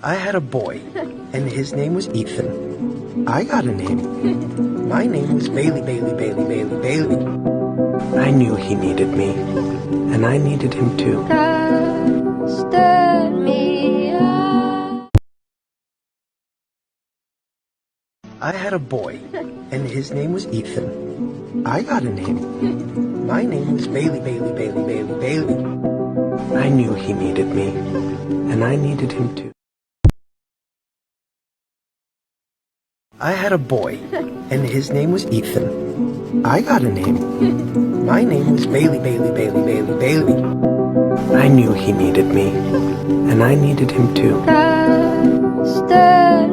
I had a boy, and his name was Ethan. I got a name. My name was Bailey, Bailey, Bailey, Bailey, Bailey. I knew he needed me, and I needed him too. Stirred me up. I had a boy, and his name was Ethan. I got a name. My name was Bailey, Bailey, Bailey, Bailey, Bailey. I knew he needed me, and I needed him too. I had a boy, and his name was Ethan. I got a name. My name was Bailey, Bailey, Bailey, Bailey, Bailey. I knew he needed me, and I needed him too. Stirred